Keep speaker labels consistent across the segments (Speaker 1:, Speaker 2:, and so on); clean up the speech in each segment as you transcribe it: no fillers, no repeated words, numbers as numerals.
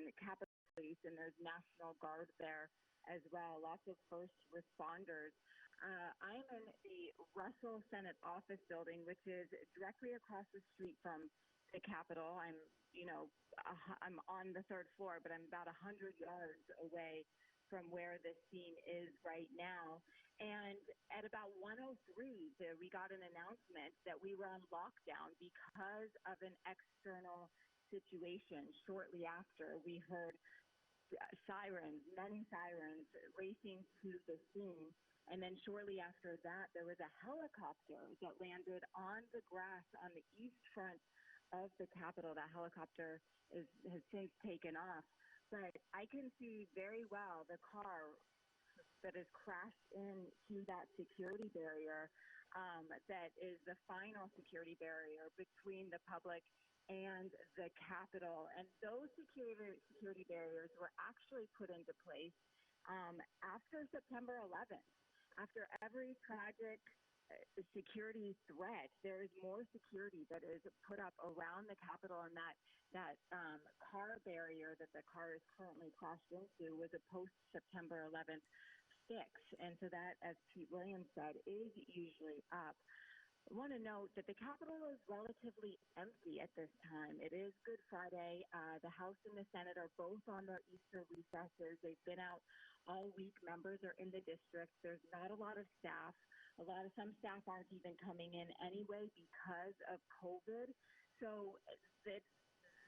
Speaker 1: and Capitol Police, and there's National Guard there as well, lots of first responders. I'm in the Russell Senate office building, which is directly across the street from the Capitol. I'm on the third floor, but I'm about 100 yards away from where the scene is right now. And at about 1:03, we got an announcement that we were on lockdown because of an external situation. Shortly after, we heard sirens, many sirens racing to the scene. And then shortly after that, there was a helicopter that landed on the grass on the east front of the Capitol. That helicopter has since taken off. But I can see very well the car that has crashed into that security barrier that is the final security barrier between the public and the Capitol. And those security barriers were actually put into place after September 11th. After every tragic security threat, there is more security that is put up around the Capitol, and that car barrier that the car is currently crashed into was a post-September 11th fix. And so that, as Pete Williams said, is usually up. I want to note that the Capitol is relatively empty at this time. It is Good Friday. The House and the Senate are both on their Easter recesses. They've been out all week. Members are in the district. There's not a lot of staff. Some staff aren't even coming in anyway because of COVID. So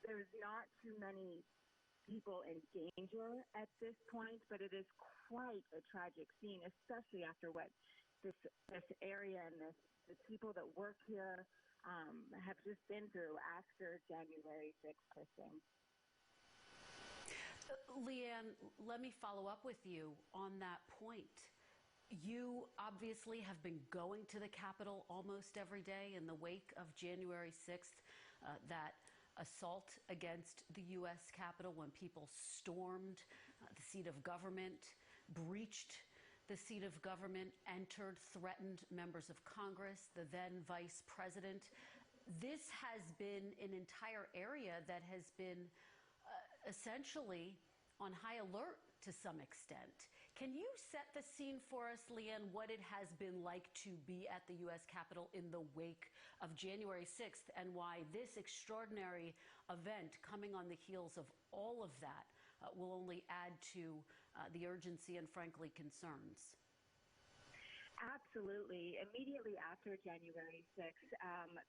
Speaker 1: there's not too many people in danger at this point, but it is quite a tragic scene, especially after what this area and the people that work here have just been through after January 6th, Kristen.
Speaker 2: Leanne, let me follow up with you on that point. You obviously have been going to the Capitol almost every day in the wake of January 6th, that assault against the U.S. Capitol when people stormed the seat of government, breached the seat of government, entered, threatened members of Congress, the then vice president. This has been an entire area that has been essentially on high alert to some extent. Can you set the scene for us, Leanne, what it has been like to be at the U.S. Capitol in the wake of January 6th and why this extraordinary event coming on the heels of all of that will only add to the urgency and, frankly, concerns?
Speaker 1: Absolutely. Immediately after January 6th,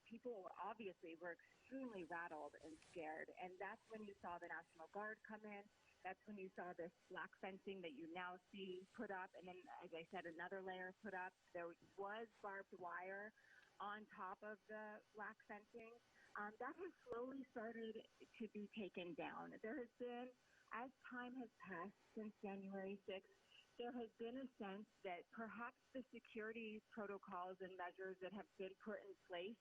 Speaker 1: people obviously were extremely rattled and scared. And that's when you saw the National Guard come in. That's when you saw this black fencing that you now see put up. And then, as I said, another layer put up. There was barbed wire on top of the black fencing. That has slowly started to be taken down. There has been, as time has passed since January 6th, there has been a sense that perhaps the security protocols and measures that have been put in place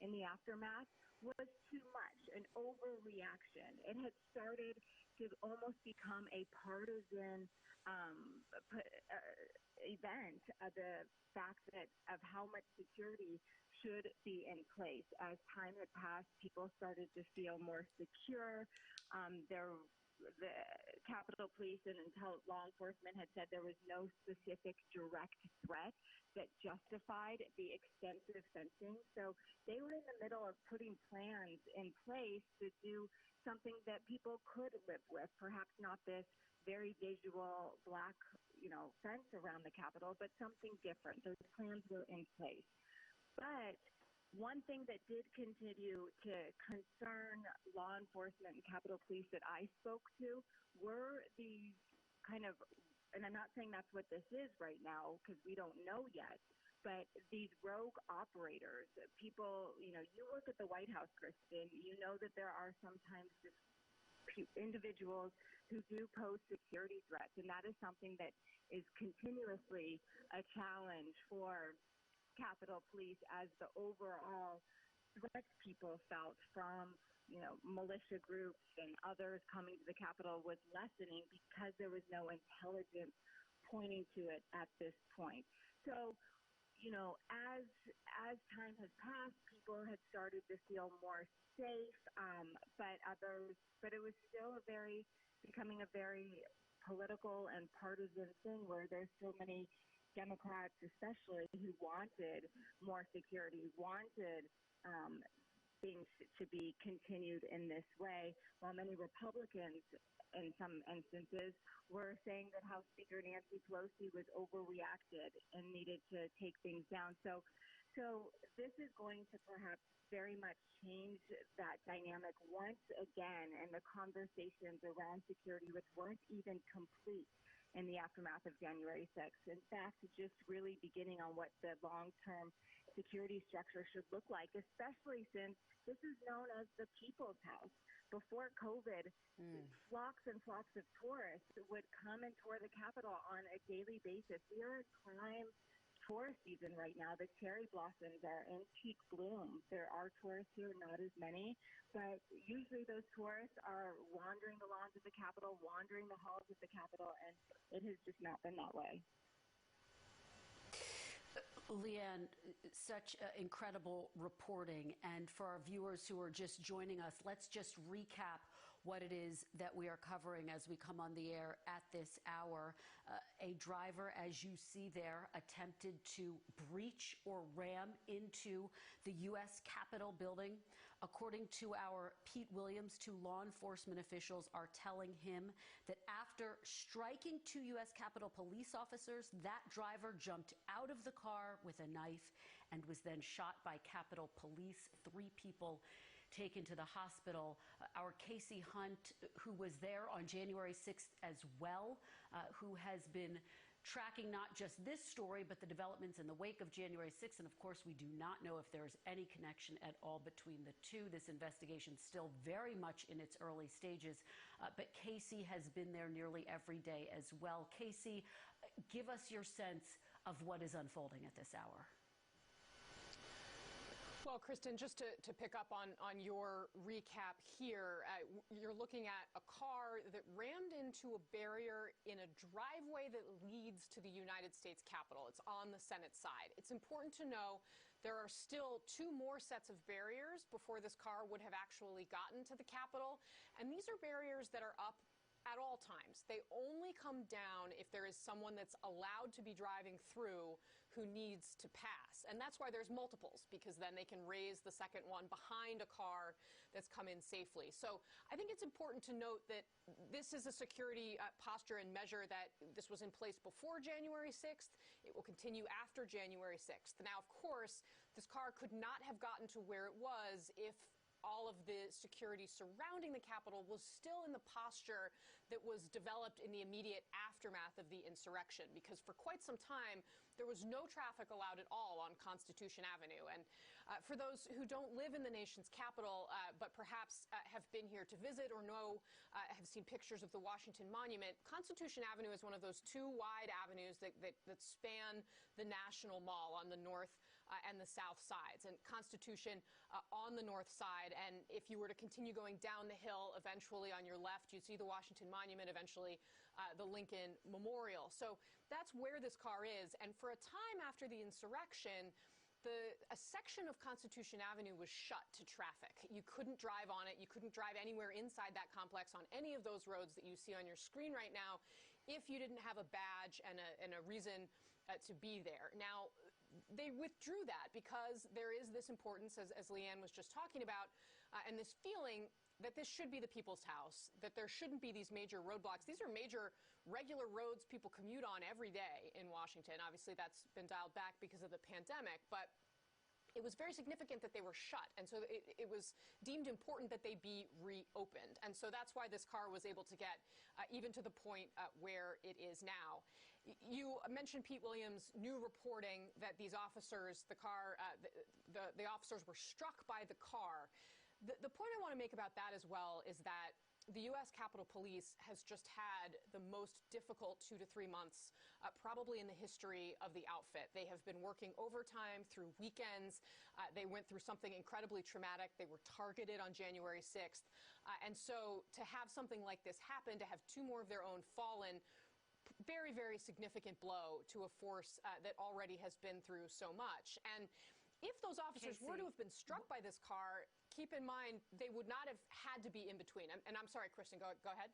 Speaker 1: in the aftermath was too much, an overreaction. It had started to almost become a partisan event, the fact that of how much security should be in place. As time had passed, people started to feel more secure. The Capitol Police and law enforcement had said there was no specific direct threat that justified the extensive fencing. So they were in the middle of putting plans in place to do something that people could live with, perhaps not this very visual black, fence around the Capitol, but something different. Those plans were in place. But one thing that did continue to concern law enforcement and Capitol Police that I spoke to were these kind of, and I'm not saying that's what this is right now because we don't know yet, but these rogue operators, people, you work at the White House, Kristen, you know that there are sometimes just individuals who do pose security threats, and that is something that is continuously a challenge for Capitol Police as the overall threats people felt from, militia groups and others coming to the Capitol was lessening because there was no intelligence pointing to it at this point. So, as time has passed, people had started to feel more safe, but it was still becoming a very political and partisan thing where there's so many Democrats, especially, who wanted more security, wanted things to be continued in this way, while many Republicans, in some instances, were saying that House Speaker Nancy Pelosi was overreacted and needed to take things down. So this is going to perhaps very much change that dynamic once again, and the conversations around security, which weren't even complete in the aftermath of January 6th. In fact, just really beginning on what the long-term security structure should look like, especially since this is known as the People's House. Before COVID, flocks and flocks of tourists would come and tour the Capitol on a daily basis. We are in prime tourist season right now. The cherry blossoms are in peak bloom. There are tourists here, not as many, but usually those tourists are wandering the lawns of the Capitol, wandering the halls of the Capitol, and it has just not been that way.
Speaker 2: Leanne, such incredible reporting. And for our viewers who are just joining us, let's just recap what it is that we are covering as we come on the air at this hour. A driver, as you see there, attempted to breach or ram into the U.S. Capitol building. According to our Pete Williams, two law enforcement officials are telling him that after striking two U.S. Capitol police officers, that driver jumped out of the car with a knife and was then shot by Capitol Police. 3 people taken to the hospital. Our Casey Hunt, who was there on January 6th as well, who has been tracking not just this story, but the developments in the wake of January 6th. And of course, we do not know if there's any connection at all between the two. This investigation is still very much in its early stages. But Casey has been there nearly every day as well. Casey, give us your sense of what is unfolding at this hour.
Speaker 3: Well, Kristen, just to pick up on your recap here, you're looking at a car that rammed into a barrier in a driveway that leads to the United States Capitol. It's on the Senate side. It's important to know there are still 2 more sets of barriers before this car would have actually gotten to the Capitol. And these are barriers that are up at all times. They only come down if there is someone that's allowed to be driving through who needs to pass. And that's why there's multiples, because then they can raise the second one behind a car that's come in safely. So I think it's important to note that this is a security posture and measure that this was in place before January 6th. It will continue after January 6th. Now, of course, this car could not have gotten to where it was if all of the security surrounding the Capitol was still in the posture that was developed in the immediate aftermath of the insurrection, because for quite some time, there was no traffic allowed at all on Constitution Avenue. And for those who don't live in the nation's capital, but perhaps have been here to visit or have seen pictures of the Washington Monument, Constitution Avenue is one of those 2 wide avenues that span the National Mall on the north and the south sides, and Constitution on the north side. And if you were to continue going down the hill, eventually on your left, you see the Washington Monument, eventually the Lincoln Memorial. So that's where this car is. And for a time after the insurrection, a section of Constitution Avenue was shut to traffic. You couldn't drive on it. You couldn't drive anywhere inside that complex on any of those roads that you see on your screen right now if you didn't have a badge and a reason to be there. Now, they withdrew that because there is this importance, as Leanne was just talking about, and this feeling that this should be the people's house, that there shouldn't be these major roadblocks. These are major regular roads people commute on every day in Washington. Obviously, that's been dialed back because of the pandemic, but it was very significant that they were shut. And so it was deemed important that they be reopened. And so that's why this car was able to get even to the point where it is now. You mentioned Pete Williams' new reporting that these officers, the officers were struck by the car. The point I want to make about that as well is that the U.S. Capitol Police has just had the most difficult 2 to 3 months, probably in the history of the outfit. They have been working overtime through weekends. They went through something incredibly traumatic. They were targeted on January 6th. And so to have something like this happen, to have 2 more of their own fallen, very, very significant blow to a force that already has been through so much. And if those officers were to have been struck by this car, keep in mind they would not have had to be in between. And I'm sorry, Kristen, go ahead.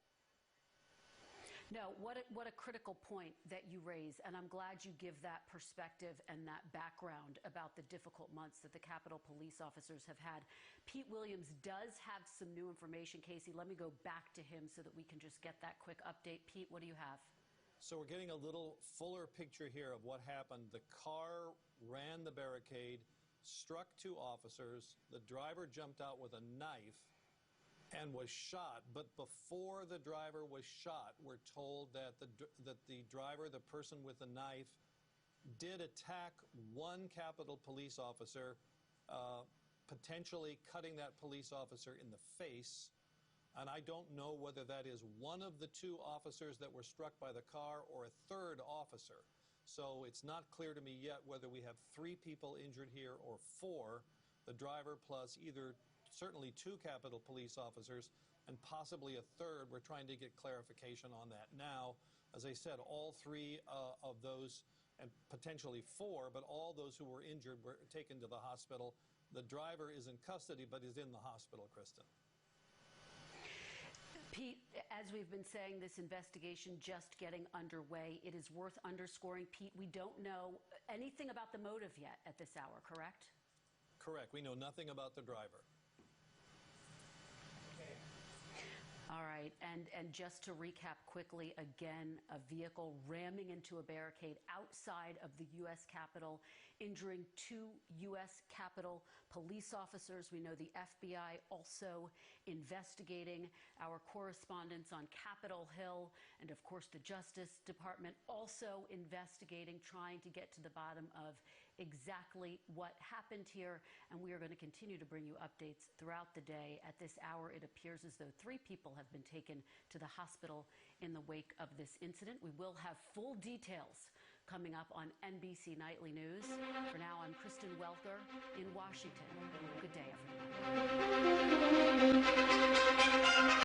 Speaker 2: No, what a critical point that you raise, and I'm glad you give that perspective and that background about the difficult months that the Capitol Police officers have had. Pete Williams does have some new information. Casey, let me go back to him so that we can just get that quick update. Pete, what do you have?
Speaker 4: So we're getting a little fuller picture here of what happened. The car ran the barricade, struck two officers. The driver jumped out with a knife and was shot. But before the driver was shot, we're told that the driver, the person with the knife, did attack one Capitol Police officer, potentially cutting that police officer in the face. And I don't know whether that is one of the two officers that were struck by the car or a third officer. So it's not clear to me yet whether we have 3 people injured here or 4, the driver plus certainly 2 Capitol Police officers and possibly a third. We're trying to get clarification on that now. As I said, all 3 of those, and potentially 4, but all those who were injured were taken to the hospital. The driver is in custody, but is in the hospital, Kristen.
Speaker 2: Pete, as we've been saying, this investigation just getting underway. It is worth underscoring, Pete, we don't know anything about the motive yet at this hour, correct?
Speaker 4: Correct. We know nothing about the driver.
Speaker 2: All right, and just to recap quickly, again, a vehicle ramming into a barricade outside of the U.S. Capitol, injuring 2 U.S. Capitol police officers. We know the FBI also investigating. Our correspondents on Capitol Hill and, of course, the Justice Department also investigating, trying to get to the bottom of exactly what happened here, and we are going to continue to bring you updates throughout the day. At this hour, it appears as though 3 people have been taken to the hospital in the wake of this incident. We will have full details coming up on NBC Nightly News. For now, I'm Kristen Welker in Washington. Good day,